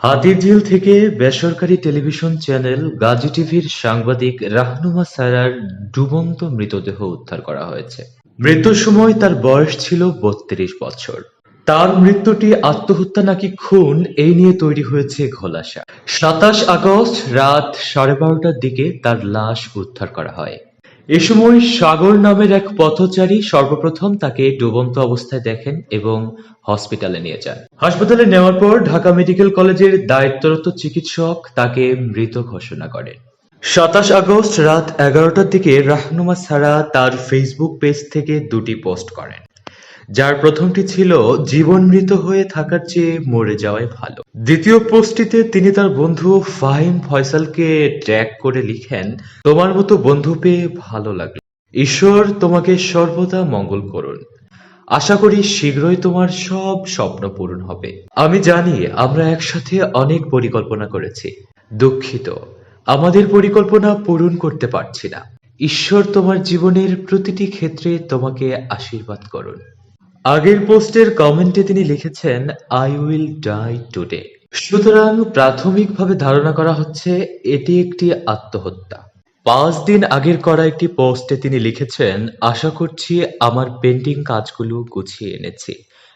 হাতিরঝিল থেকে বেসরকারি television channel Gazi টিভির সাংবাদিক রাহনুমা সারার ডুবন্ত মৃতদেহ উদ্ধার করা হয়েছে। মৃত্যুর সময় তার বয়স ছিল ৩২ বছর। তার মৃত্যুটি আত্মহত্যা নাকি খুন এই নিয়ে তৈরি হয়েছে ঘোলাসা। ২৭ আগস্ট রাত ১২:৩০টার দিকে তার লাশ উদ্ধার করা হয়। এ সময় সাগর নামের এক পথচারী সর্বপ্রথম তাকে ডুবন্ত অবস্থায় দেখেন এবং হসপিটালে নিয়ে যান। হাসপাতালে নেওয়ার পর ঢাকা মেডিকেল কলেজের দায়িত্বরত চিকিৎসক তাকে মৃত ঘোষণা করেন। ২৭ আগস্ট রাত ১১টার দিকে রাহনুমা সারা তার ফেসবুক পেজ থেকে দুটি পোস্ট করেন, যার প্রথমটি ছিল জীবন মৃত হয়ে থাকার চেয়ে মরে যাওয়াই ভালো। দ্বিতীয় পোস্টটিতে তিনি তার বন্ধু ফাহিম ফয়সালকে ট্যাগ করে লিখেন, তোমার মতো বন্ধু পেয়ে ভালো লাগলো, ঈশ্বর তোমাকে সর্বদা মঙ্গল করুন, আশা করি শীঘ্রই তোমার সব স্বপ্ন পূরণ হবে। আমি জানি আমরা একসাথে অনেক পরিকল্পনা করেছি, দুঃখিত আমাদের পরিকল্পনা পূরণ করতে পারছি না। ঈশ্বর তোমার জীবনের প্রতিটি ক্ষেত্রে তোমাকে আশীর্বাদ করুন। আগের পোস্টের কমেন্টে তিনি লিখেছেন, আই উইল ডাই টুডে। সুতরাং প্রাথমিকভাবে ধারণা করা হচ্ছে এটি একটি আত্মহত্যা। ৫ দিন আগের করা একটি পোস্টে তিনি লিখেছেন, আশা করছি আমার পেন্ডিং কাজগুলো গুছিয়ে এনেছি,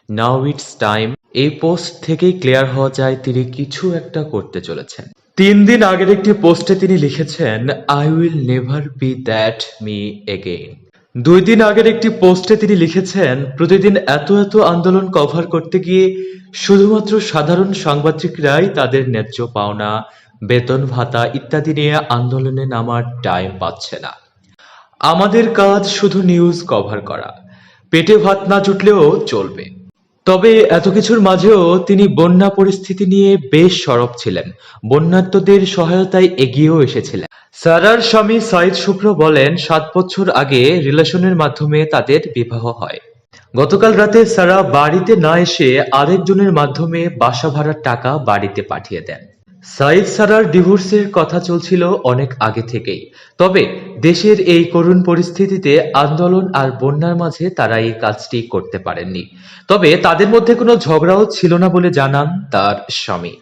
নাও ইটস টাইম। এই পোস্ট থেকেই ক্লিয়ার হওয়া যায় তিনি কিছু একটা করতে চলেছেন। ৩ দিন আগের একটি পোস্টে তিনি লিখেছেন, I will never be that me again. ২ দিন আগের একটি পোস্টে তিনি লিখেছেন, প্রতিদিন এত এত আন্দোলন কভার করতে গিয়ে শুধুমাত্র সাধারণ সাংবাদিকরাই তাদের ন্যায্য পাওনা, বেতন ভাতা ইত্যাদি নিয়ে আন্দোলনে নামার টাইম পাচ্ছে না। আমাদের কাজ শুধু নিউজ কভার করা, পেটে ভাত না জুটলেও চলবে। তবে এত কিছুর মাঝেও তিনি বন্যা পরিস্থিতি নিয়ে বেশ সরব ছিলেন, বন্যার্তদের সহায়তায় এগিয়েও এসেছিলেন। সারার স্বামী সাইদ শুভ্র বলেন, ৭ বছর আগে রিলেশনের মাধ্যমে তাদের বিবাহ হয়। গতকাল রাতে সারা বাড়িতে না এসে আরেকজনের মাধ্যমে বাসা ভাড়ার টাকা বাড়িতে পাঠিয়ে দেন। সাইদ সারার ডিভোর্সের কথা চলছিল অনেক আগে থেকেই, তবে দেশের এই করুণ পরিস্থিতিতে আন্দোলন আর বন্যার মাঝে তারা এই কাজটি করতে পারেননি। তবে তাদের মধ্যে কোনো ঝগড়াও ছিল না বলে জানান তার স্বামী।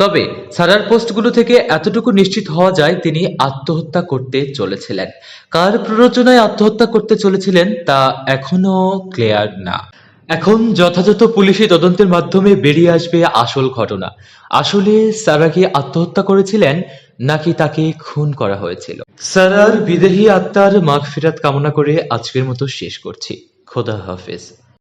তবে সারার পোস্টগুলো থেকে এতটুকু নিশ্চিত হওয়া যায় তিনি আত্মহত্যা করতে চলেছিলেন। কার প্ররোচনায় আত্মহত্যা করতে চলেছিলেন তা এখনো ক্লিয়ার না। এখন যথাযথ পুলিশি তদন্তের মাধ্যমে বেরিয়ে আসবে আসল ঘটনা। আসলে সারা কি আত্মহত্যা করেছিলেন নাকি তাকে খুন করা হয়েছিল? সারার বিদেহী আত্মার মাগফিরাত কামনা করে আজকের মতো শেষ করছি। খোদা হাফেজ।